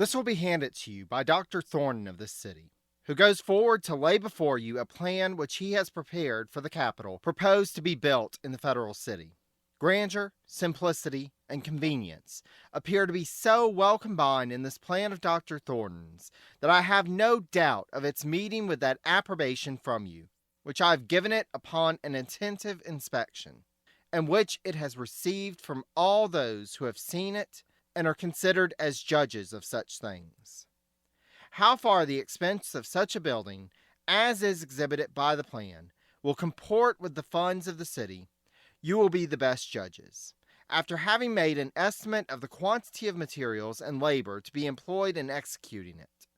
This will be handed to you by Dr. Thornton of this city, who goes forward to lay before you a plan which he has prepared for the Capitol proposed to be built in the federal city. Grandeur, simplicity, and convenience appear to be so well combined in this plan of Dr. Thornton's that I have no doubt of its meeting with that approbation from you, which I have given it upon an attentive inspection, and which it has received from all those who have seen it and are considered as judges of such things. How far the expense of such a building, as is exhibited by the plan, will comport with the funds of the city, you will be the best judges, after having made an estimate of the quantity of materials and labor to be employed in executing it.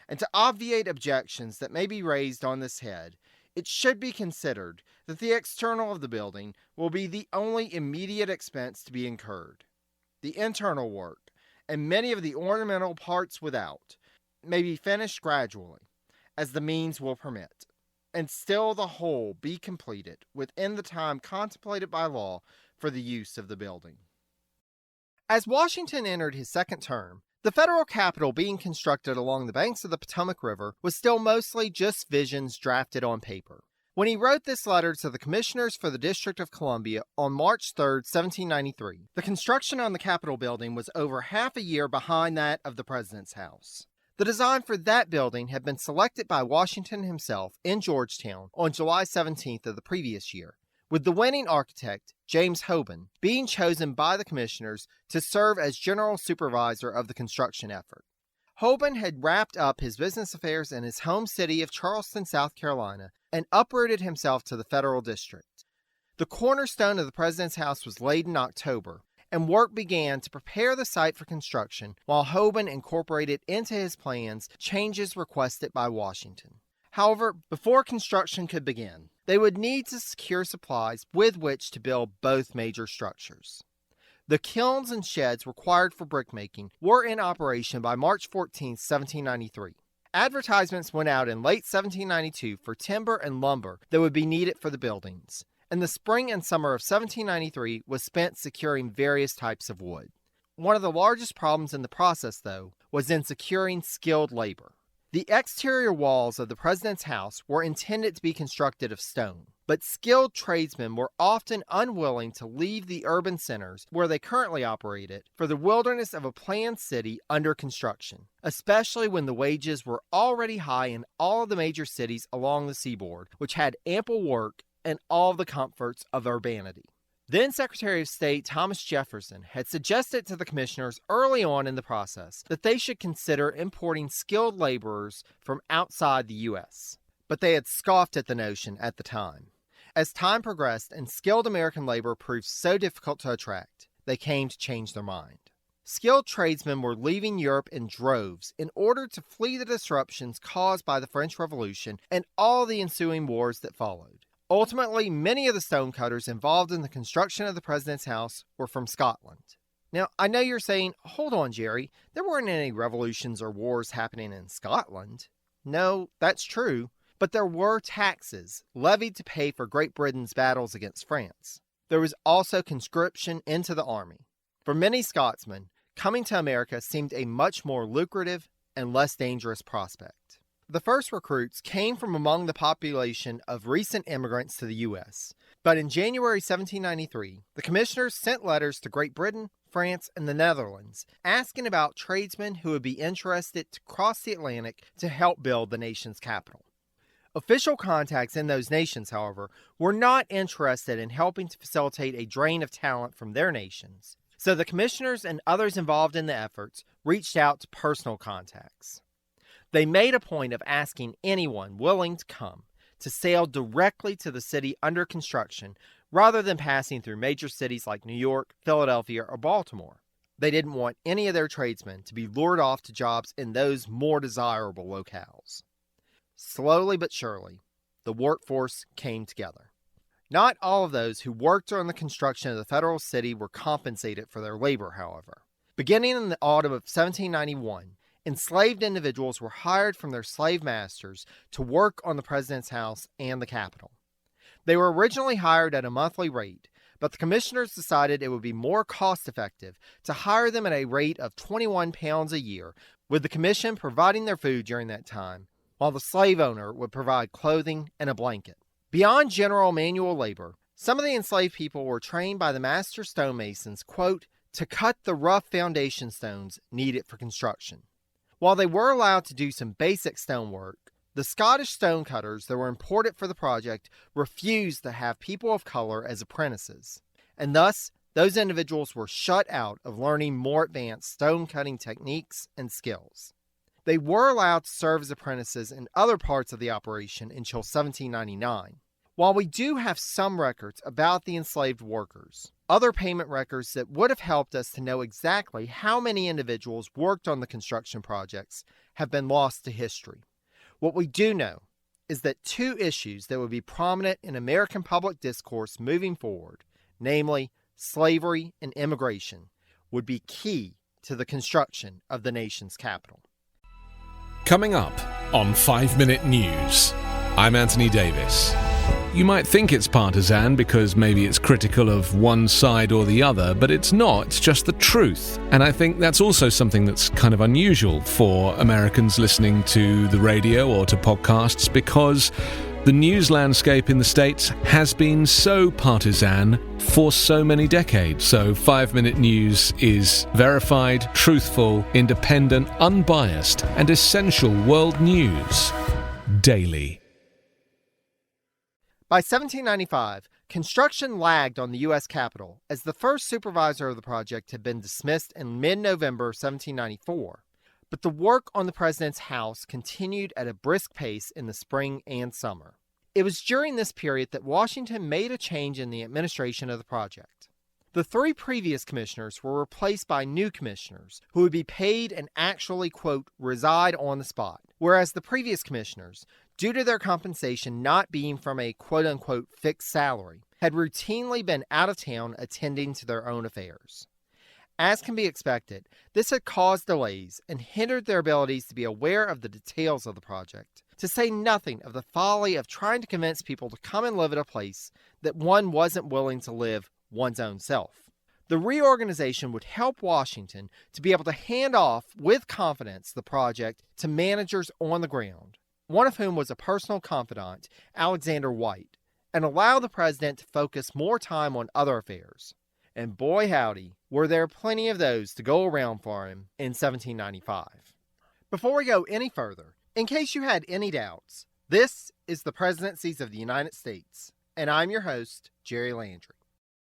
And to obviate objections that may be raised on this head, it should be considered that the external of the building will be the only immediate expense to be incurred. The internal work, and many of the ornamental parts without, may be finished gradually, as the means will permit, and still the whole be completed within the time contemplated by law for the use of the building. As Washington entered his second term, the federal capital being constructed along the banks of the Potomac River was still mostly just visions drafted on paper. When he wrote this letter to the commissioners for the District of Columbia on March 3, 1793, the construction on the Capitol building was over half a year behind that of the President's house. The design for that building had been selected by Washington himself in Georgetown on July 17th of the previous year, with the winning architect, James Hoban, being chosen by the commissioners to serve as general supervisor of the construction effort. Hoban had wrapped up his business affairs in his home city of Charleston, South Carolina, and uprooted himself to the federal district. The cornerstone of the President's house was laid in October, and work began to prepare the site for construction while Hoban incorporated into his plans changes requested by Washington. However, before construction could begin, they would need to secure supplies with which to build both major structures. The kilns and sheds required for brickmaking were in operation by March 14, 1793. Advertisements went out in late 1792 for timber and lumber that would be needed for the buildings, and the spring and summer of 1793 was spent securing various types of wood. One of the largest problems in the process, though, was in securing skilled labor. The exterior walls of the President's house were intended to be constructed of stone, but skilled tradesmen were often unwilling to leave the urban centers where they currently operated for the wilderness of a planned city under construction, especially when the wages were already high in all of the major cities along the seaboard, which had ample work and all the comforts of urbanity. Then Secretary of State Thomas Jefferson had suggested to the commissioners early on in the process that they should consider importing skilled laborers from outside the U.S., but they had scoffed at the notion at the time. As time progressed and skilled American labor proved so difficult to attract, they came to change their mind. Skilled tradesmen were leaving Europe in droves in order to flee the disruptions caused by the French Revolution and all the ensuing wars that followed. Ultimately, many of the stonecutters involved in the construction of the President's house were from Scotland. Now, I know you're saying, hold on, Jerry, there weren't any revolutions or wars happening in Scotland. No, that's true, but there were taxes levied to pay for Great Britain's battles against France. There was also conscription into the army. For many Scotsmen, coming to America seemed a much more lucrative and less dangerous prospect. The first recruits came from among the population of recent immigrants to the U.S., but in January 1793, the commissioners sent letters to Great Britain, France, and the Netherlands asking about tradesmen who would be interested to cross the Atlantic to help build the nation's capital. Official contacts in those nations, however, were not interested in helping to facilitate a drain of talent from their nations, so the commissioners and others involved in the efforts reached out to personal contacts. They made a point of asking anyone willing to come to sail directly to the city under construction rather than passing through major cities like New York, Philadelphia, or Baltimore. They didn't want any of their tradesmen to be lured off to jobs in those more desirable locales. Slowly but surely, the workforce came together. Not all of those who worked on the construction of the federal city were compensated for their labor, however. Beginning in the autumn of 1791, enslaved individuals were hired from their slave masters to work on the President's house and the Capitol. They were originally hired at a monthly rate, but the commissioners decided it would be more cost-effective to hire them at a rate of £21 a year, with the commission providing their food during that time, while the slave owner would provide clothing and a blanket. Beyond general manual labor, some of the enslaved people were trained by the master stonemasons, quote, to cut the rough foundation stones needed for construction. While they were allowed to do some basic stonework, the Scottish stonecutters that were imported for the project refused to have people of color as apprentices, and thus those individuals were shut out of learning more advanced stone-cutting techniques and skills. They were allowed to serve as apprentices in other parts of the operation until 1799. While we do have some records about the enslaved workers, other payment records that would have helped us to know exactly how many individuals worked on the construction projects have been lost to history. What we do know is that two issues that would be prominent in American public discourse moving forward, namely slavery and immigration, would be key to the construction of the nation's capital. Coming up on 5 Minute News, I'm Anthony Davis. You might think it's partisan because maybe it's critical of one side or the other, but it's not. It's just the truth. And I think that's also something that's kind of unusual for Americans listening to the radio or to podcasts, because the news landscape in the States has been so partisan for so many decades. So 5 Minute News is verified, truthful, independent, unbiased, and essential world news daily. By 1795, construction lagged on the U.S. Capitol, as the first supervisor of the project had been dismissed in mid-November 1794. But the work on the president's house continued at a brisk pace in the spring and summer. It was during this period that Washington made a change in the administration of the project. The three previous commissioners were replaced by new commissioners who would be paid and actually, quote, reside on the spot, whereas the previous commissioners, due to their compensation not being from a quote-unquote fixed salary, had routinely been out of town attending to their own affairs. As can be expected, this had caused delays and hindered their abilities to be aware of the details of the project, to say nothing of the folly of trying to convince people to come and live at a place that one wasn't willing to live one's own self. The reorganization would help Washington to be able to hand off with confidence the project to managers on the ground, one of whom was a personal confidant, Alexander White, and allow the president to focus more time on other affairs. And boy howdy, were there plenty of those to go around for him in 1795. Before we go any further, in case you had any doubts, this is the Presidencies of the United States, and I'm your host, Jerry Landry.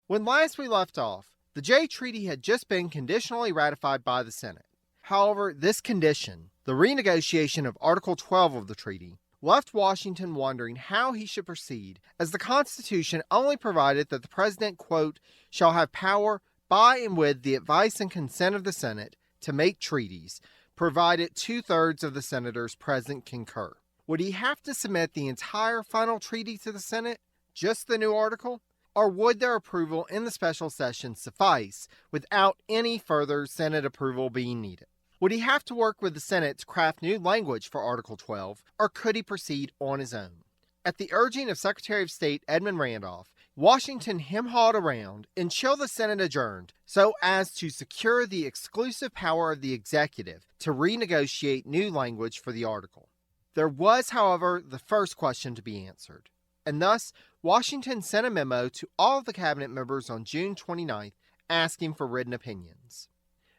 When last we left off, the Jay Treaty had just been conditionally ratified by the Senate. However, this condition, the renegotiation of Article 12 of the treaty, left Washington wondering how he should proceed, as the Constitution only provided that the President, quote, shall have power by and with the advice and consent of the Senate to make treaties, provided 2/3 of the senators present concur. Would he have to submit the entire final treaty to the Senate, just the new article? Or would their approval in the special session suffice without any further Senate approval being needed? Would he have to work with the Senate to craft new language for Article 12, or could he proceed on his own? At the urging of Secretary of State Edmund Randolph, Washington hem-hawed around until the Senate adjourned so as to secure the exclusive power of the executive to renegotiate new language for the article. There was, however, the first question to be answered, and thus Washington sent a memo to all of the cabinet members on June 29th asking for written opinions.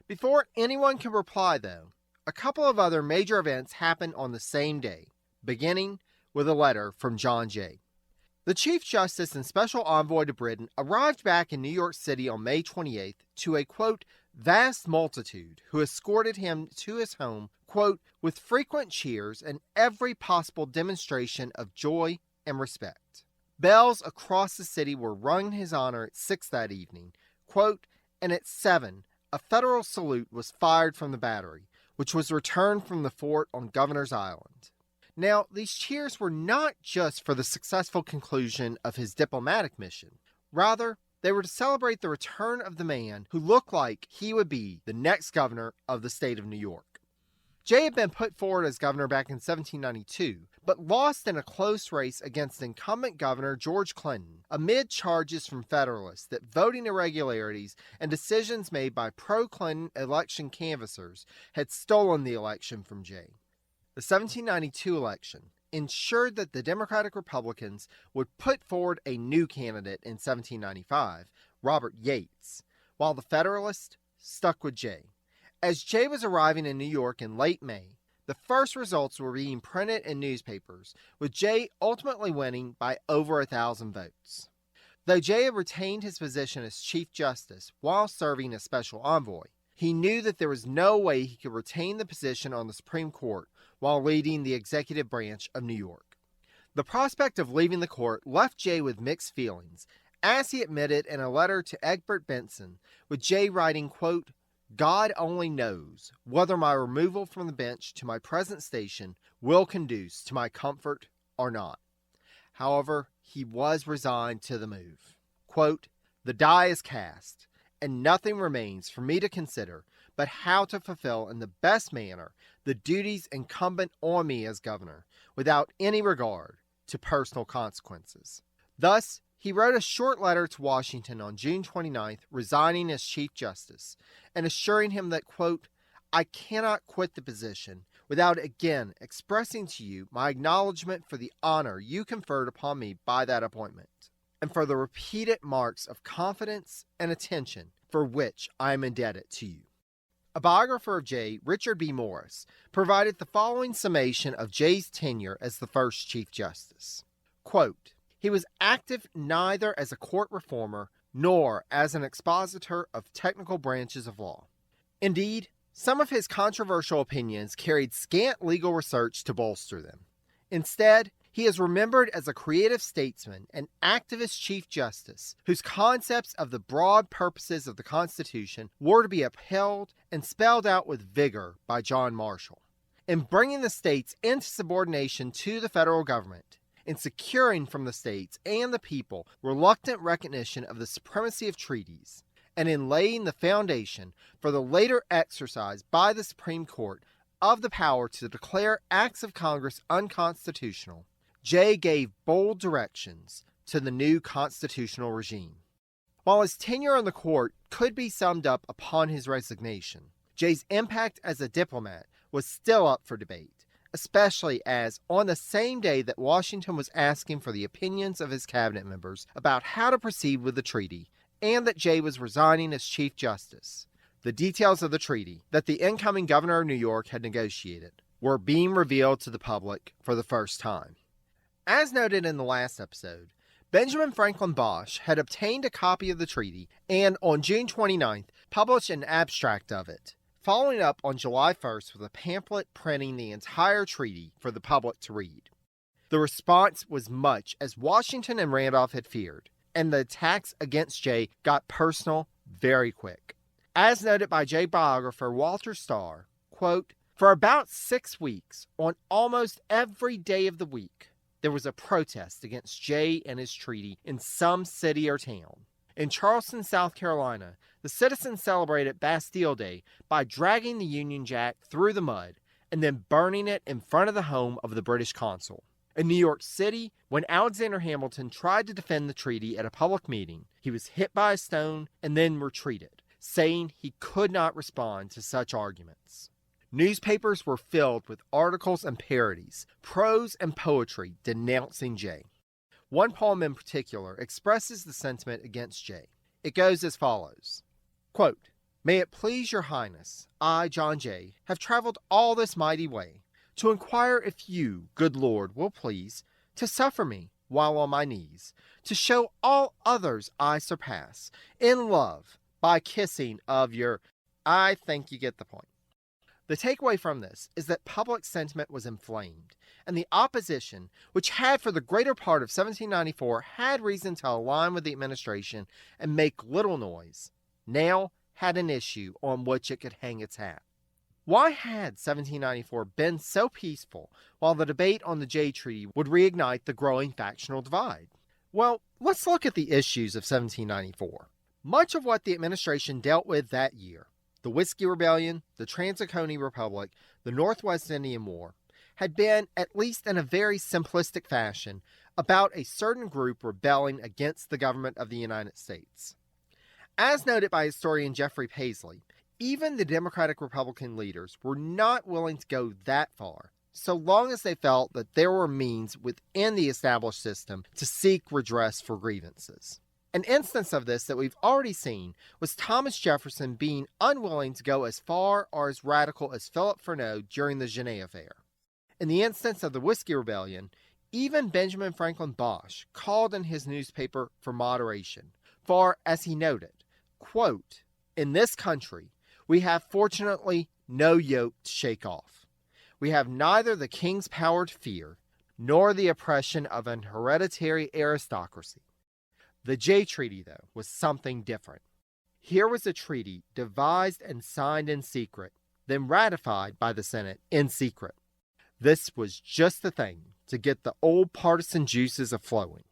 Before anyone could reply, though, a couple of other major events happened on the same day, beginning with a letter from John Jay. The Chief Justice and Special Envoy to Britain arrived back in New York City on May 28th to a, quote, vast multitude who escorted him to his home, quote, with frequent cheers and every possible demonstration of joy and respect. Bells across the city were rung in his honor at 6 that evening, quote, and at 7, a federal salute was fired from the battery, which was returned from the fort on Governor's Island. Now, these cheers were not just for the successful conclusion of his diplomatic mission. Rather, they were to celebrate the return of the man who looked like he would be the next governor of the state of New York. Jay had been put forward as governor back in 1792, but lost in a close race against incumbent governor George Clinton, amid charges from Federalists that voting irregularities and decisions made by pro-Clinton election canvassers had stolen the election from Jay. The 1792 election ensured that the Democratic Republicans would put forward a new candidate in 1795, Robert Yates, while the Federalists stuck with Jay. As Jay was arriving in New York in late May, the first results were being printed in newspapers, with Jay ultimately winning by over 1,000 votes. Though Jay had retained his position as Chief Justice while serving as Special Envoy, he knew that there was no way he could retain the position on the Supreme Court while leading the executive branch of New York. The prospect of leaving the court left Jay with mixed feelings, as he admitted in a letter to Egbert Benson, with Jay writing, quote, "God only knows whether my removal from the bench to my present station will conduce to my comfort or not." However, he was resigned to the move. Quote, "The die is cast, and nothing remains for me to consider but how to fulfill in the best manner the duties incumbent on me as governor, without any regard to personal consequences." Thus, he wrote a short letter to Washington on June 29th, resigning as Chief Justice, and assuring him that, quote, "I cannot quit the position without again expressing to you my acknowledgement for the honor you conferred upon me by that appointment, and for the repeated marks of confidence and attention for which I am indebted to you." A biographer of Jay, Richard B. Morris, provided the following summation of Jay's tenure as the first Chief Justice. Quote, "He was active neither as a court reformer nor as an expositor of technical branches of law. Indeed, some of his controversial opinions carried scant legal research to bolster them. Instead, he is remembered as a creative statesman and activist Chief Justice whose concepts of the broad purposes of the Constitution were to be upheld and spelled out with vigor by John Marshall. In bringing the states into subordination to the federal government, in securing from the states and the people reluctant recognition of the supremacy of treaties, and in laying the foundation for the later exercise by the Supreme Court of the power to declare acts of Congress unconstitutional, Jay gave bold directions to the new constitutional regime. While his tenure on the court could be summed up upon his resignation, Jay's impact as a diplomat was still up for debate, especially as, on the same day that Washington was asking for the opinions of his cabinet members about how to proceed with the treaty, and that Jay was resigning as Chief Justice, the details of the treaty that the incoming governor of New York had negotiated were being revealed to the public for the first time. As noted in the last episode, Benjamin Franklin Bosch had obtained a copy of the treaty and, on June 29th, published an abstract of it, following up on July 1st with a pamphlet printing the entire treaty for the public to read. The response was much as Washington and Randolph had feared, and the attacks against Jay got personal very quick. As noted by Jay biographer Walter Starr, quote, "For about 6 weeks, on almost every day of the week, there was a protest against Jay and his treaty in some city or town. In Charleston, South Carolina, the citizens celebrated Bastille Day by dragging the Union Jack through the mud and then burning it in front of the home of the British consul. In New York City, when Alexander Hamilton tried to defend the treaty at a public meeting, he was hit by a stone and then retreated, saying he could not respond to such arguments. Newspapers were filled with articles and parodies, prose and poetry denouncing Jay. One poem in particular expresses the sentiment against Jay. It goes as follows, quote, "May it please your highness, I, John Jay, have traveled all this mighty way, to inquire if you, good lord, will please to suffer me, while on my knees, to show all others I surpass in love by kissing of your..." I think you get the point. The takeaway from this is that public sentiment was inflamed, and the opposition, which had for the greater part of 1794 had reason to align with the administration and make little noise, now had an issue on which it could hang its hat. Why had 1794 been so peaceful while the debate on the Jay Treaty would reignite the growing factional divide? Well, let's look at the issues of 1794. Much of what the administration dealt with that year, the Whiskey Rebellion, the Transcontinental Republic, the Northwest Indian War, had been, at least in a very simplistic fashion, about a certain group rebelling against the government of the United States. As noted by historian Jeffrey Paisley, even the Democratic-Republican leaders were not willing to go that far, so long as they felt that there were means within the established system to seek redress for grievances. An instance of this that we've already seen was Thomas Jefferson being unwilling to go as far or as radical as Philip Freneau during the Genet Affair. In the instance of the Whiskey Rebellion, even Benjamin Franklin Bosch called in his newspaper for moderation, for, as he noted, quote, "In this country, we have fortunately no yoke to shake off. We have neither the king's power to fear, nor the oppression of an hereditary aristocracy." The Jay Treaty, though, was something different. Here was a treaty devised and signed in secret, then ratified by the Senate in secret. This was just the thing to get the old partisan juices a-flowing.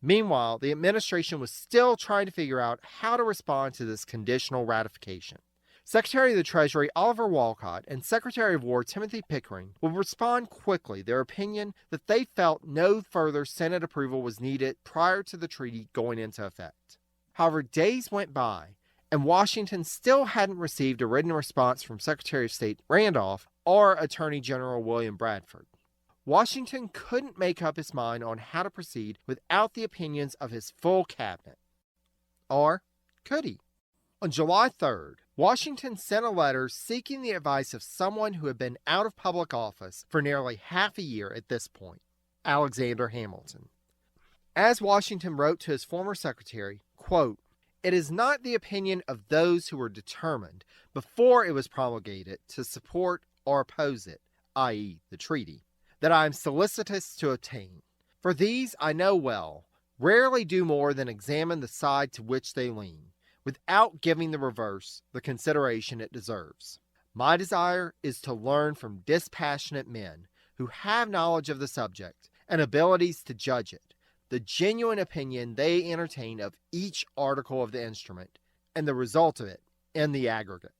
Meanwhile, the administration was still trying to figure out how to respond to this conditional ratification. Secretary of the Treasury Oliver Wolcott and Secretary of War Timothy Pickering would respond quickly, their opinion that they felt no further Senate approval was needed prior to the treaty going into effect. However, days went by, and Washington still hadn't received a written response from Secretary of State Randolph or Attorney General William Bradford. Washington couldn't make up his mind on how to proceed without the opinions of his full cabinet. Or could he? On July 3rd, Washington sent a letter seeking the advice of someone who had been out of public office for nearly half a year at this point, Alexander Hamilton. As Washington wrote to his former secretary, quote, "It is not the opinion of those who were determined, before it was promulgated, to support or oppose it, i.e. the treaty, that I am solicitous to obtain. For these, I know well, rarely do more than examine the side to which they lean, without giving the reverse the consideration it deserves. My desire is to learn from dispassionate men, who have knowledge of the subject, and abilities to judge it, the genuine opinion they entertain of each article of the instrument, and the result of it in the aggregate."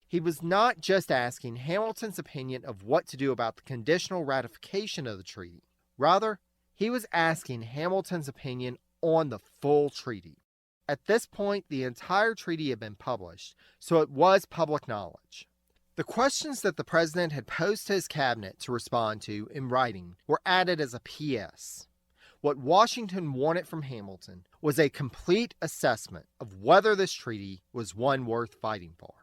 He was not just asking Hamilton's opinion of what to do about the conditional ratification of the treaty. Rather, he was asking Hamilton's opinion on the full treaty. At this point, the entire treaty had been published, so it was public knowledge. The questions that the president had posed to his cabinet to respond to in writing were added as a PS. What Washington wanted from Hamilton was a complete assessment of whether this treaty was one worth fighting for.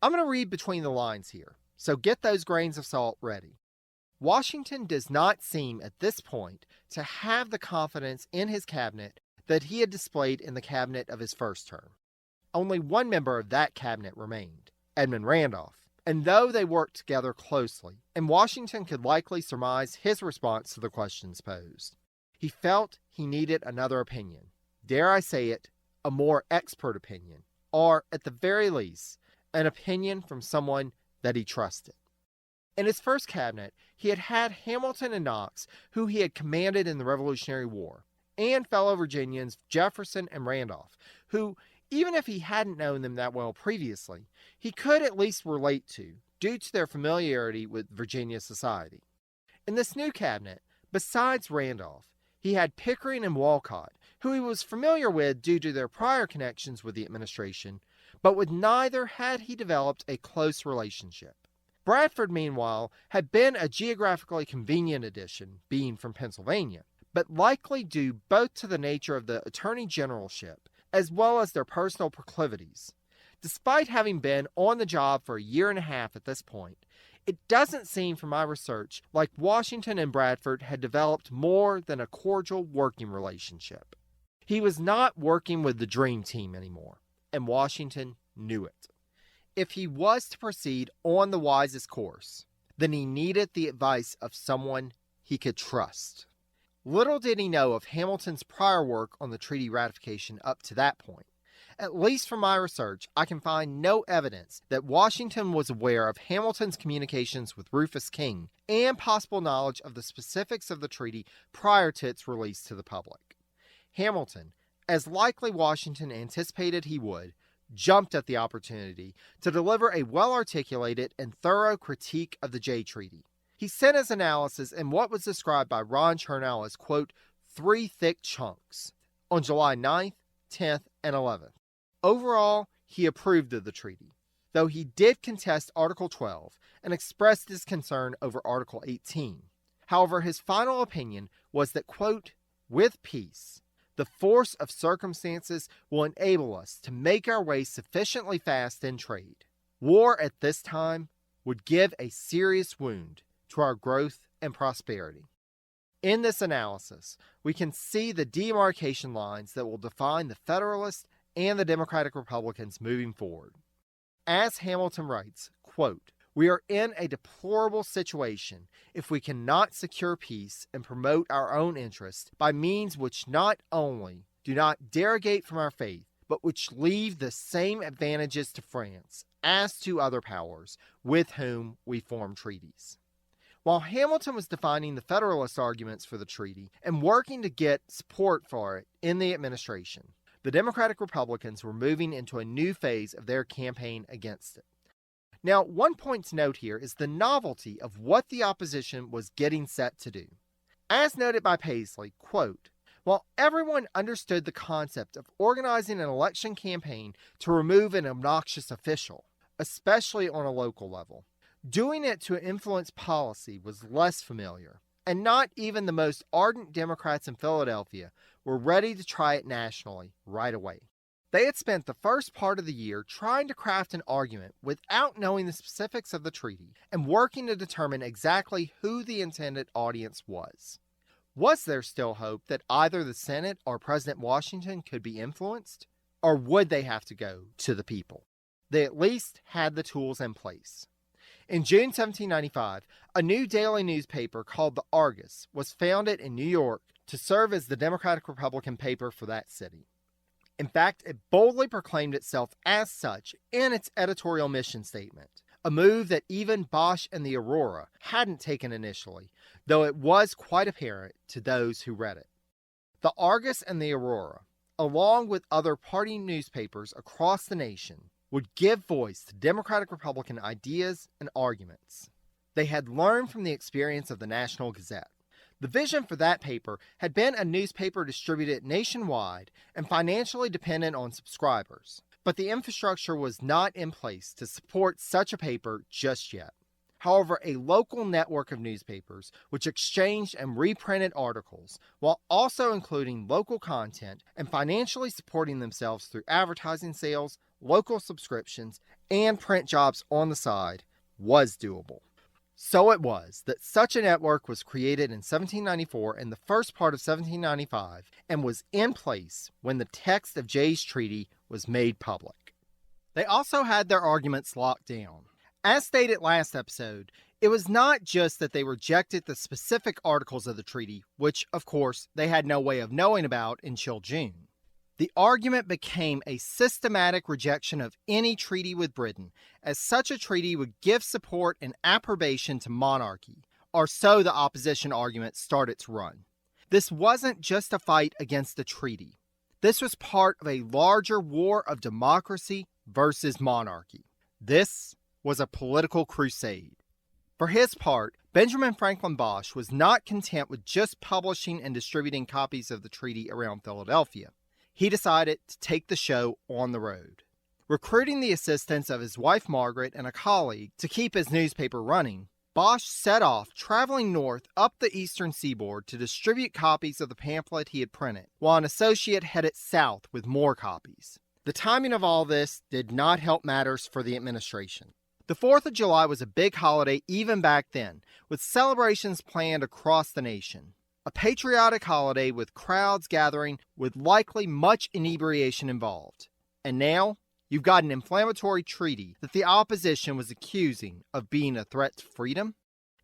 I'm going to read between the lines here, so get those grains of salt ready. Washington does not seem at this point to have the confidence in his cabinet that he had displayed in the cabinet of his first term. Only one member of that cabinet remained, Edmund Randolph, and though they worked together closely, and Washington could likely surmise his response to the questions posed, he felt he needed another opinion. Dare I say it, a more expert opinion, or, at the very least, an opinion from someone that he trusted. In his first cabinet, he had Hamilton and Knox, who he had commanded in the Revolutionary War, and fellow Virginians Jefferson and Randolph, who, even if he hadn't known them that well previously, he could at least relate to, due to their familiarity with Virginia society. In this new cabinet, besides Randolph, he had Pickering and Wolcott, who he was familiar with due to their prior connections with the administration, but with neither had he developed a close relationship. Bradford, meanwhile, had been a geographically convenient addition, being from Pennsylvania, but likely due both to the nature of the attorney generalship as well as their personal proclivities. Despite having been on the job for a year and a half at this point, it doesn't seem from my research like Washington and Bradford had developed more than a cordial working relationship. He was not working with the dream team anymore, and Washington knew it. If he was to proceed on the wisest course, then he needed the advice of someone he could trust. Little did he know of Hamilton's prior work on the treaty ratification up to that point. At least from my research, I can find no evidence that Washington was aware of Hamilton's communications with Rufus King and possible knowledge of the specifics of the treaty prior to its release to the public. Hamilton, as likely Washington anticipated he would, jumped at the opportunity to deliver a well-articulated and thorough critique of the Jay Treaty. He sent his analysis in what was described by Ron Chernow as, quote, 3 thick chunks on July 9th, 10th, and 11th. Overall, he approved of the treaty, though he did contest Article 12 and expressed his concern over Article 18. However, his final opinion was that, quote, with peace, the force of circumstances will enable us to make our way sufficiently fast in trade. War at this time would give a serious wound to our growth and prosperity. In this analysis, we can see the demarcation lines that will define the Federalists and the Democratic Republicans moving forward. As Hamilton writes, quote, we are in a deplorable situation if we cannot secure peace and promote our own interests by means which not only do not derogate from our faith, but which leave the same advantages to France as to other powers with whom we form treaties. While Hamilton was defining the Federalist arguments for the treaty and working to get support for it in the administration, the Democratic Republicans were moving into a new phase of their campaign against it. Now, one point to note here is the novelty of what the opposition was getting set to do. As noted by Paisley, quote, while everyone understood the concept of organizing an election campaign to remove an obnoxious official, especially on a local level, doing it to influence policy was less familiar, and not even the most ardent Democrats in Philadelphia were ready to try it nationally right away. They had spent the first part of the year trying to craft an argument without knowing the specifics of the treaty and working to determine exactly who the intended audience was. Was there still hope that either the Senate or President Washington could be influenced? Or would they have to go to the people? They at least had the tools in place. In June 1795, a new daily newspaper called the Argus was founded in New York to serve as the Democratic-Republican paper for that city. In fact, it boldly proclaimed itself as such in its editorial mission statement, a move that even Bosch and the Aurora hadn't taken initially, though it was quite apparent to those who read it. The Argus and the Aurora, along with other party newspapers across the nation, would give voice to Democratic-Republican ideas and arguments. They had learned from the experience of the National Gazette. The vision for that paper had been a newspaper distributed nationwide and financially dependent on subscribers, but the infrastructure was not in place to support such a paper just yet. However, a local network of newspapers which exchanged and reprinted articles while also including local content and financially supporting themselves through advertising sales, local subscriptions, and print jobs on the side was doable. So it was that such a network was created in 1794 and the first part of 1795 and was in place when the text of Jay's treaty was made public. They also had their arguments locked down. As stated last episode, it was not just that they rejected the specific articles of the treaty, which, of course, they had no way of knowing about until June. The argument became a systematic rejection of any treaty with Britain, as such a treaty would give support and approbation to monarchy, or so the opposition argument started to run. This wasn't just a fight against the treaty. This was part of a larger war of democracy versus monarchy. This was a political crusade. For his part, Benjamin Franklin Bosch was not content with just publishing and distributing copies of the treaty around Philadelphia. He decided to take the show on the road. Recruiting the assistance of his wife Margaret and a colleague to keep his newspaper running, Bosch set off traveling north up the eastern seaboard to distribute copies of the pamphlet he had printed, while an associate headed south with more copies. The timing of all this did not help matters for the administration. The 4th of July was a big holiday even back then, with celebrations planned across the nation. A patriotic holiday with crowds gathering with likely much inebriation involved. And now, you've got an inflammatory treaty that the opposition was accusing of being a threat to freedom?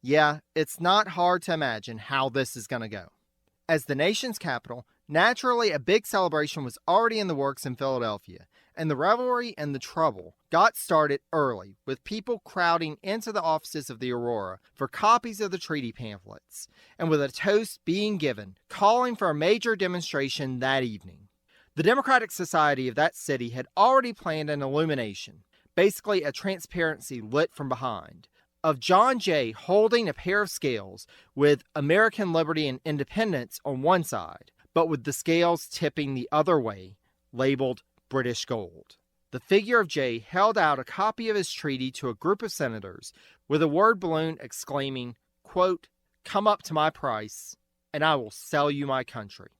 Yeah, it's not hard to imagine how this is going to go. As the nation's capital, naturally a big celebration was already in the works in Philadelphia, and the revelry and the trouble got started early, with people crowding into the offices of the Aurora for copies of the treaty pamphlets, and with a toast being given, calling for a major demonstration that evening. The Democratic Society of that city had already planned an illumination, basically a transparency lit from behind, of John Jay holding a pair of scales with American liberty and independence on one side, but with the scales tipping the other way, labeled British gold. The figure of Jay held out a copy of his treaty to a group of senators with a word balloon exclaiming, quote, "Come up to my price, and I will sell you my country."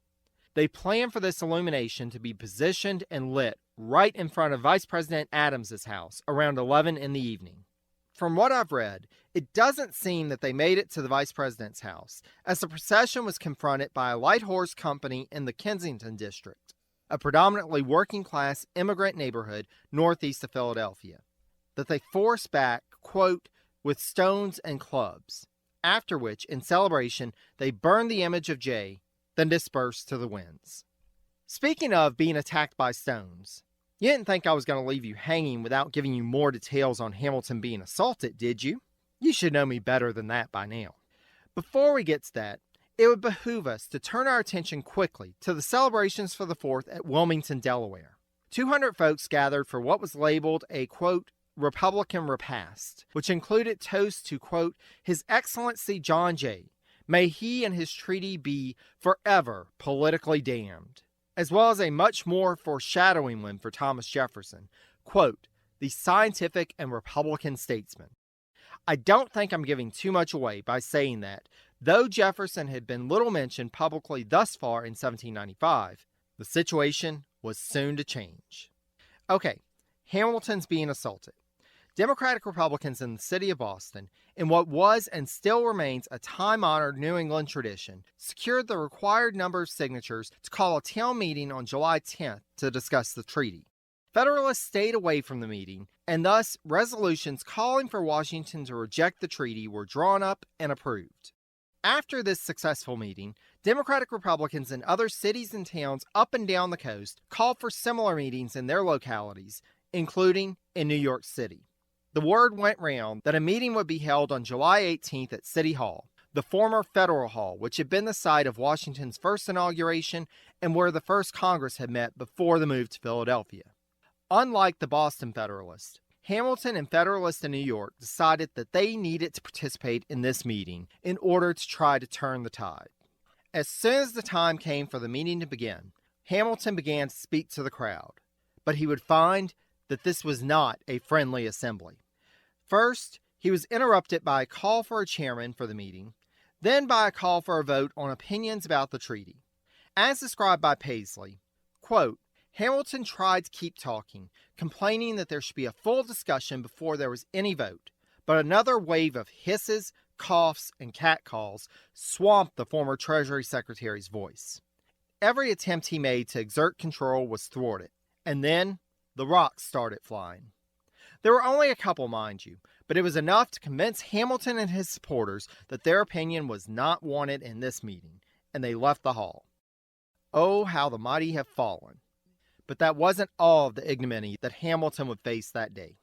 They planned for this illumination to be positioned and lit right in front of Vice President Adams's house around 11 in the evening. From what I've read, it doesn't seem that they made it to the Vice President's house, as the procession was confronted by a light horse company in the Kensington district, a predominantly working-class immigrant neighborhood northeast of Philadelphia, that they forced back, quote, with stones and clubs, after which, in celebration, they burned the image of Jay, then dispersed to the winds. Speaking of being attacked by stones, you didn't think I was going to leave you hanging without giving you more details on Hamilton being assaulted, did you? You should know me better than that by now. Before we get to that, it would behoove us to turn our attention quickly to the celebrations for the 4th at Wilmington, Delaware. 200 folks gathered for what was labeled a, quote, Republican repast, which included toasts to, quote, His Excellency John Jay, may he and his treaty be forever politically damned, as well as a much more foreshadowing one for Thomas Jefferson, quote, the scientific and Republican statesman. I don't think I'm giving too much away by saying that, though Jefferson had been little mentioned publicly thus far in 1795, the situation was soon to change. Okay, Hamilton's being assaulted. Democratic Republicans in the city of Boston, in what was and still remains a time-honored New England tradition, secured the required number of signatures to call a town meeting on July 10th to discuss the treaty. Federalists stayed away from the meeting, and thus resolutions calling for Washington to reject the treaty were drawn up and approved. After this successful meeting, Democratic Republicans in other cities and towns up and down the coast called for similar meetings in their localities, including in New York City. The word went round that a meeting would be held on July 18th at City Hall, the former Federal Hall, which had been the site of Washington's first inauguration and where the first Congress had met before the move to Philadelphia. Unlike the Boston Federalists, Hamilton and Federalists in New York decided that they needed to participate in this meeting in order to try to turn the tide. As soon as the time came for the meeting to begin, Hamilton began to speak to the crowd, but he would find that this was not a friendly assembly. First, he was interrupted by a call for a chairman for the meeting, then by a call for a vote on opinions about the treaty. As described by Paisley, quote, Hamilton tried to keep talking, complaining that there should be a full discussion before there was any vote, but another wave of hisses, coughs, and catcalls swamped the former Treasury Secretary's voice. Every attempt he made to exert control was thwarted, and then the rocks started flying. There were only a couple, mind you, but it was enough to convince Hamilton and his supporters that their opinion was not wanted in this meeting, and they left the hall. Oh, how the mighty have fallen. But that wasn't all of the ignominy that Hamilton would face that day.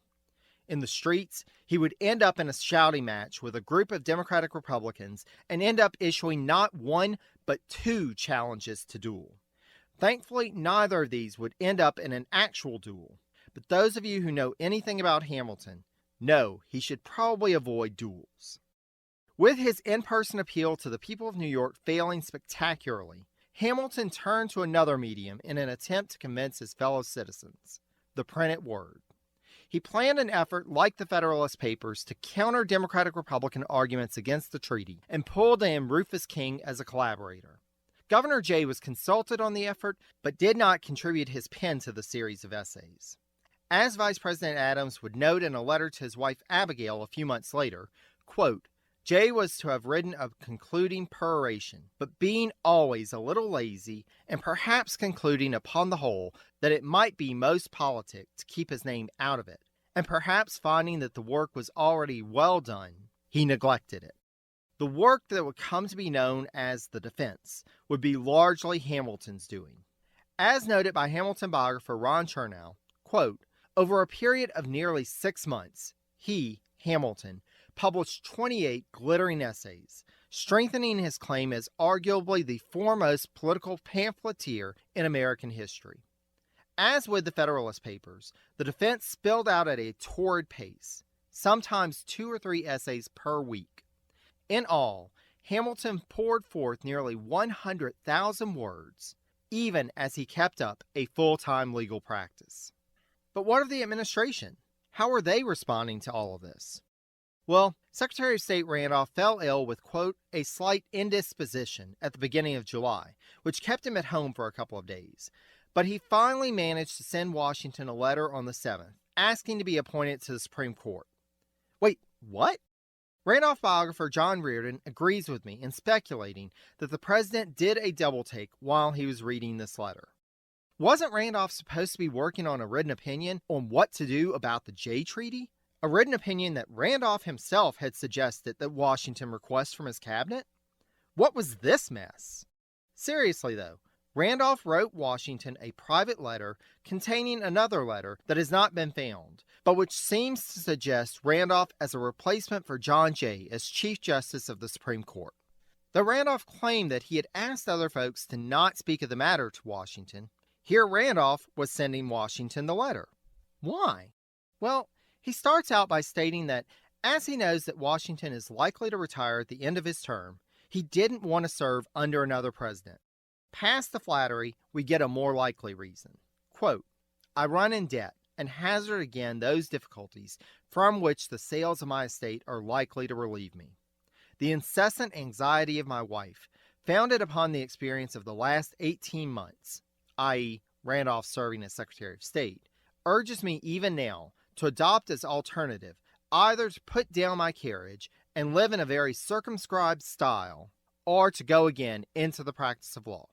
In the streets, he would end up in a shouting match with a group of Democratic Republicans and end up issuing not one, but 2 challenges to duel. Thankfully, neither of these would end up in an actual duel. But those of you who know anything about Hamilton know he should probably avoid duels. With his in-person appeal to the people of New York failing spectacularly, Hamilton turned to another medium in an attempt to convince his fellow citizens, the printed word. He planned an effort like the Federalist Papers to counter Democratic-Republican arguments against the treaty and pulled in Rufus King as a collaborator. Governor Jay was consulted on the effort, but did not contribute his pen to the series of essays. As Vice President Adams would note in a letter to his wife Abigail a few months later, quote, Jay was to have written a concluding peroration, but being always a little lazy, and perhaps concluding upon the whole that it might be most politic to keep his name out of it, and perhaps finding that the work was already well done, he neglected it. The work that would come to be known as the defense would be largely Hamilton's doing. As noted by Hamilton biographer Ron Chernow, quote, over a period of nearly 6 months, he, Hamilton, published 28 glittering essays, strengthening his claim as arguably the foremost political pamphleteer in American history. As with the Federalist Papers, the defense spilled out at a torrid pace. sometimes 2 or 3 essays per week. In all, Hamilton poured forth nearly 100,000 words, even as he kept up a full-time legal practice. But what of the administration? How are they responding to all of this? Well, Secretary of State Randolph fell ill with, quote, a slight indisposition at the beginning of July, which kept him at home for a couple of days. But he finally managed to send Washington a letter on the 7th, asking to be appointed to the Supreme Court. Wait, what? Randolph biographer John Reardon agrees with me in speculating that the president did a double take while he was reading this letter. Wasn't Randolph supposed to be working on a written opinion on what to do about the Jay Treaty? A written opinion that Randolph himself had suggested that Washington request from his cabinet? What was this mess? Seriously though, Randolph wrote Washington a private letter containing another letter that has not been found, but which seems to suggest Randolph as a replacement for John Jay as Chief Justice of the Supreme Court. Though Randolph claimed that he had asked other folks to not speak of the matter to Washington, here Randolph was sending Washington the letter. Why? Well, he starts out by stating that as he knows that Washington is likely to retire at the end of his term, he didn't want to serve under another president. Past the flattery, we get a more likely reason. Quote, I run in debt and hazard again those difficulties from which the sales of my estate are likely to relieve me. The incessant anxiety of my wife, founded upon the experience of the last 18 months, i.e., Randolph serving as Secretary of State, urges me even now to adopt as alternative either to put down my carriage and live in a very circumscribed style, or to go again into the practice of law.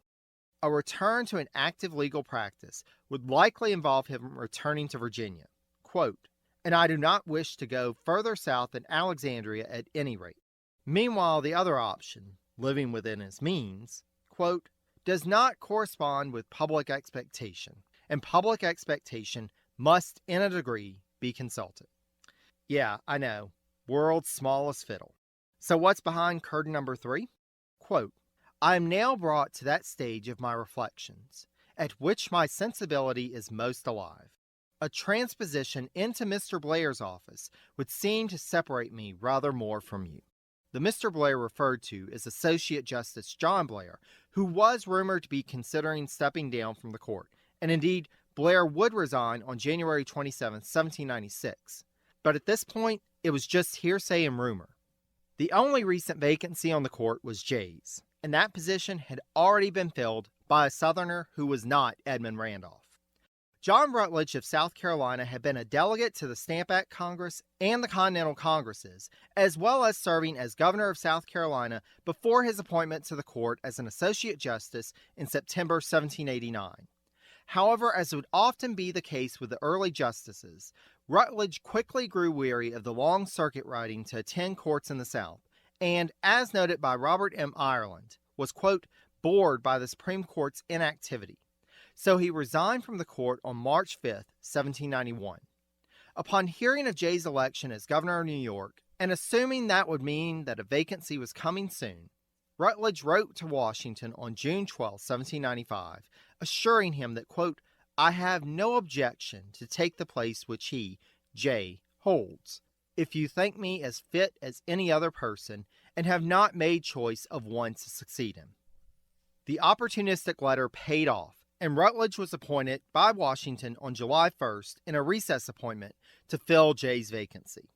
A return to an active legal practice would likely involve him returning to Virginia. Quote, and I do not wish to go further south than Alexandria at any rate. Meanwhile, the other option, living within his means, quote, does not correspond with public expectation, and public expectation must, in a degree, be consulted. Yeah, I know, world's smallest fiddle. So what's behind curtain number 3? Quote, I am now brought to that stage of my reflections, at which my sensibility is most alive. A transposition into Mr. Blair's office would seem to separate me rather more from you. The Mr. Blair referred to is Associate Justice John Blair, who was rumored to be considering stepping down from the court, and indeed, Blair would resign on January 27, 1796. But at this point, it was just hearsay and rumor. The only recent vacancy on the court was Jay's, and that position had already been filled by a Southerner who was not Edmund Randolph. John Rutledge of South Carolina had been a delegate to the Stamp Act Congress and the Continental Congresses, as well as serving as governor of South Carolina before his appointment to the court as an Associate Justice in September 1789. However, as would often be the case with the early justices, Rutledge quickly grew weary of the long circuit riding to attend courts in the South, and, as noted by Robert M. Ireland, was, quote, bored by the Supreme Court's inactivity. So he resigned from the court on March 5, 1791. Upon hearing of Jay's election as governor of New York, and assuming that would mean that a vacancy was coming soon, Rutledge wrote to Washington on June 12, 1795, assuring him that, quote, I have no objection to take the place which he, Jay, holds, if you think me as fit as any other person, and have not made choice of one to succeed him. The opportunistic letter paid off, and Rutledge was appointed by Washington on July 1st in a recess appointment to fill Jay's vacancy.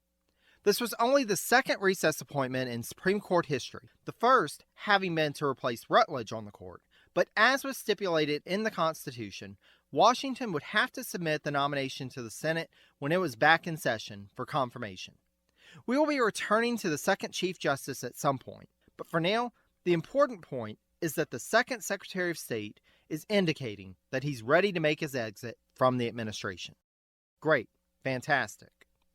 This was only the second recess appointment in Supreme Court history, the first having been to replace Rutledge on the court, but as was stipulated in the Constitution, Washington would have to submit the nomination to the Senate when it was back in session for confirmation. We will be returning to the second Chief Justice at some point, but for now, the important point is that the second Secretary of State is indicating that he's ready to make his exit from the administration. Great. Fantastic.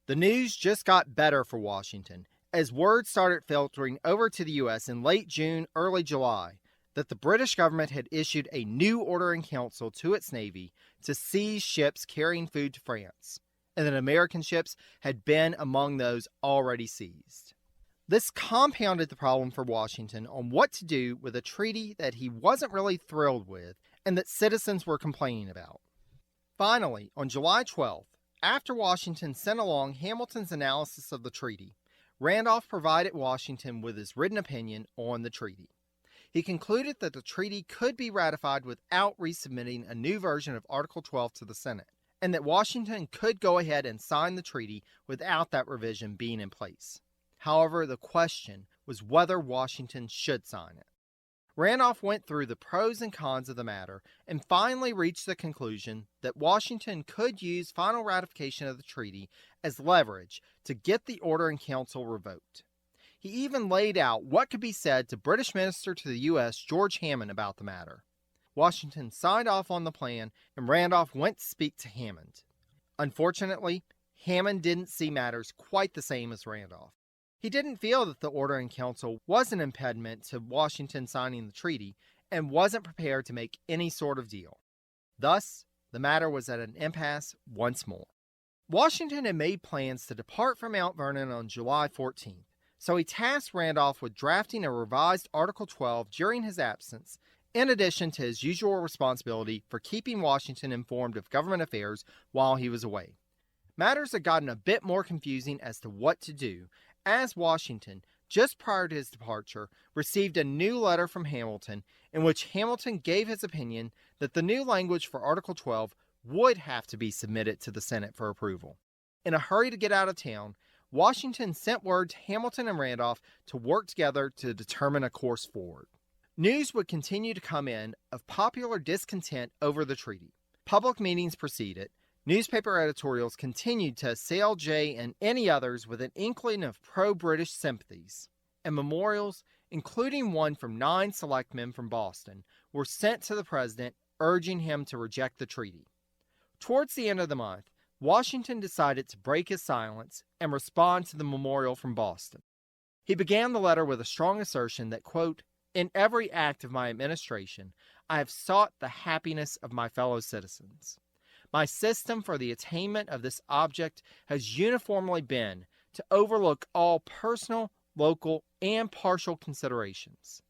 The news just got better for Washington as word started filtering over to the U.S. in late June, early July, that the British government had issued a new order in council to its Navy to seize ships carrying food to France, and that American ships had been among those already seized. This compounded the problem for Washington on what to do with a treaty that he wasn't really thrilled with and that citizens were complaining about. Finally, on July 12th, After Washington sent along Hamilton's analysis of the treaty, Randolph provided Washington with his written opinion on the treaty. He concluded that the treaty could be ratified without resubmitting a new version of Article 12 to the Senate, and that Washington could go ahead and sign the treaty without that revision being in place. However, the question was whether Washington should sign it. Randolph went through the pros and cons of the matter and finally reached the conclusion that Washington could use final ratification of the treaty as leverage to get the order in council revoked. He even laid out what could be said to British Minister to the U.S. George Hammond about the matter. Washington signed off on the plan, and Randolph went to speak to Hammond. Unfortunately, Hammond didn't see matters quite the same as Randolph. He didn't feel that the order in council was an impediment to Washington signing the treaty and wasn't prepared to make any sort of deal. Thus, the matter was at an impasse once more. Washington had made plans to depart from Mount Vernon on July 14th. So he tasked Randolph with drafting a revised Article 12 during his absence, in addition to his usual responsibility for keeping Washington informed of government affairs while he was away. Matters had gotten a bit more confusing as to what to do, as Washington, just prior to his departure, received a new letter from Hamilton in which Hamilton gave his opinion that the new language for Article 12 would have to be submitted to the Senate for approval. In a hurry to get out of town, Washington sent word to Hamilton and Randolph to work together to determine a course forward. News would continue to come in of popular discontent over the treaty. Public meetings proceeded. Newspaper editorials continued to assail Jay and any others with an inkling of pro-British sympathies. And memorials, including one from 9 selectmen from Boston, were sent to the president urging him to reject the treaty. Towards the end of the month, Washington decided to break his silence and respond to the memorial from Boston. He began the letter with a strong assertion that, quote, "In every act of my administration, I have sought the happiness of my fellow citizens. My system for the attainment of this object has uniformly been to overlook all personal, local, and partial considerations,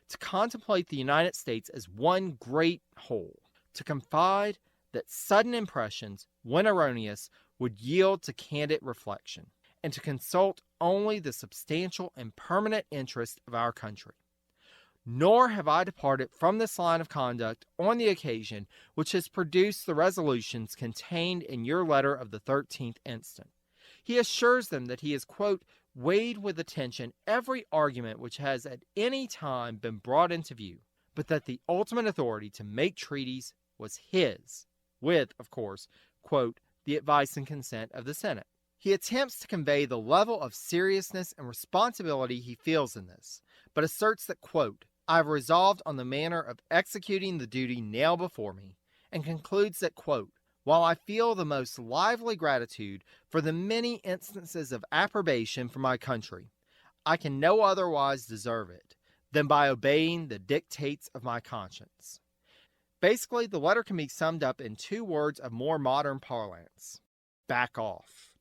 to contemplate the United States as one great whole, to confide that sudden impressions, when erroneous, would yield to candid reflection, and to consult only the substantial and permanent interest of our country. Nor have I departed from this line of conduct on the occasion which has produced the resolutions contained in your letter of the 13th instant." He assures them that he has, quote, "weighed with attention every argument which has at any time been brought into view, but that the ultimate authority to make treaties was his, with, of course, quote, the advice and consent of the Senate." He attempts to convey the level of seriousness and responsibility he feels in this, but asserts that, quote, "I have resolved on the manner of executing the duty now before me," and concludes that, quote, "while I feel the most lively gratitude for the many instances of approbation from my country, I can no otherwise deserve it than by obeying the dictates of my conscience." Basically, the letter can be summed up in 2 words of more modern parlance: back off.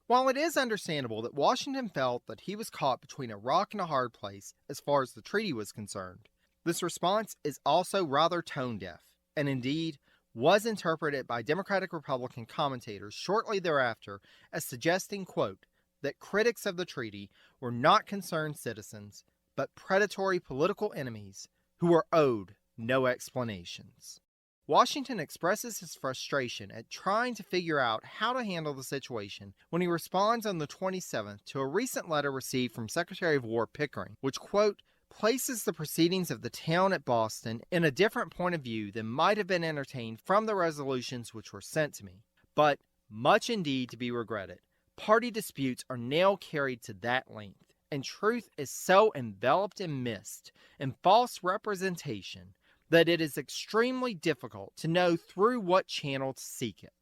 While it is understandable that Washington felt that he was caught between a rock and a hard place as far as the treaty was concerned, this response is also rather tone-deaf, and indeed was interpreted by Democratic-Republican commentators shortly thereafter as suggesting, quote, that critics of the treaty were not concerned citizens, but predatory political enemies who were owed no explanations. Washington expresses his frustration at trying to figure out how to handle the situation when he responds on the 27th to a recent letter received from Secretary of War Pickering, which, quote, places the proceedings of the town at Boston in a different point of view than might have been entertained from the resolutions which were sent to me. But, much indeed to be regretted, party disputes are now carried to that length, and truth is so enveloped in mist and false representation that it is extremely difficult to know through what channel to seek it.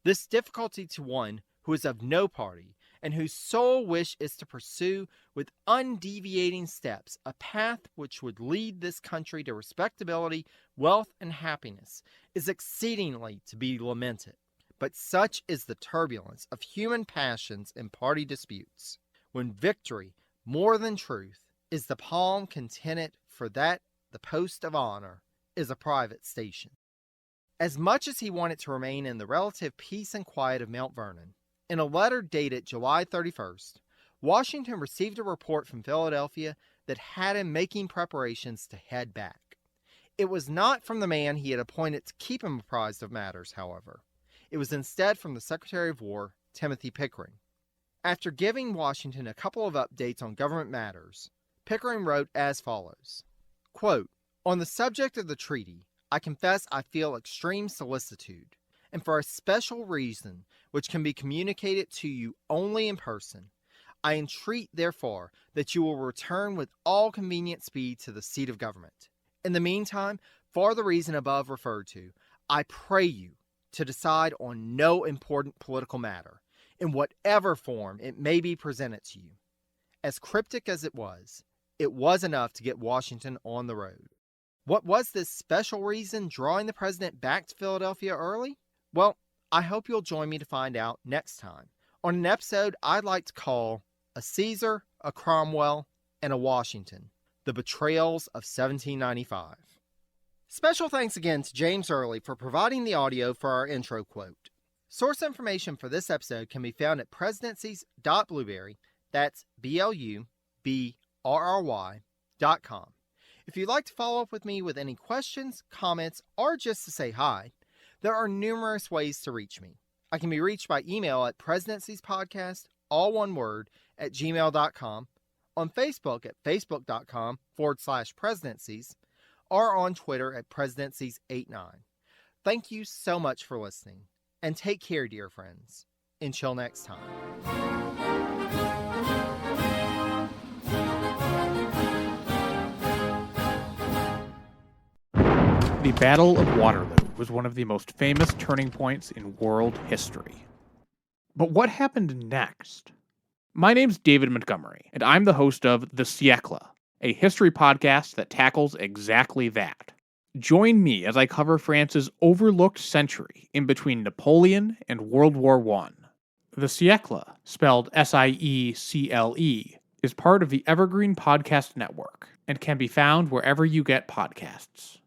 This difficulty to one who is of no party, and whose sole wish is to pursue with undeviating steps a path which would lead this country to respectability, wealth, and happiness, is exceedingly to be lamented. But such is the turbulence of human passions in party disputes, when victory, more than truth, is the palm contented for that the post of honor is a private station. as much as he wanted to remain in the relative peace and quiet of Mount Vernon. In a letter dated July 31st, Washington received a report from Philadelphia that had him making preparations to head back. It was not from the man he had appointed to keep him apprised of matters, however. It was instead from the Secretary of War, Timothy Pickering. After giving Washington a couple of updates on government matters, Pickering wrote as follows, quote, "On the subject of the treaty, I confess I feel extreme solicitude, and for a special reason which can be communicated to you only in person. I entreat, therefore, that you will return with all convenient speed to the seat of government. In the meantime, for the reason above referred to, I pray you to decide on no important political matter, in whatever form it may be presented to you." As cryptic as it was enough to get Washington on the road. What was this special reason drawing the president back to Philadelphia early? Well, I hope you'll join me to find out next time on an episode I'd like to call A Caesar, a Cromwell, and a Washington, The Betrayals of 1795. Special thanks again to James Early for providing the audio for our intro quote. Source information for this episode can be found at presidencies.blueberry, that's BLUBRRY.com. If you'd like to follow up with me with any questions, comments, or just to say hi, there are numerous ways to reach me. I can be reached by email at presidenciespodcast, all one word, at gmail.com, on Facebook at facebook.com/presidencies, or on Twitter at presidencies89. Thank you so much for listening, and take care, dear friends. Until next time. The Battle of Waterloo was one of the most famous turning points in world history. But what happened next? My name's David Montgomery, and I'm the host of The Siècle, a history podcast that tackles exactly that. Join me as I cover France's overlooked century in between Napoleon and World War I. The Siècle, spelled SIECLE, is part of the Evergreen Podcast Network and can be found wherever you get podcasts.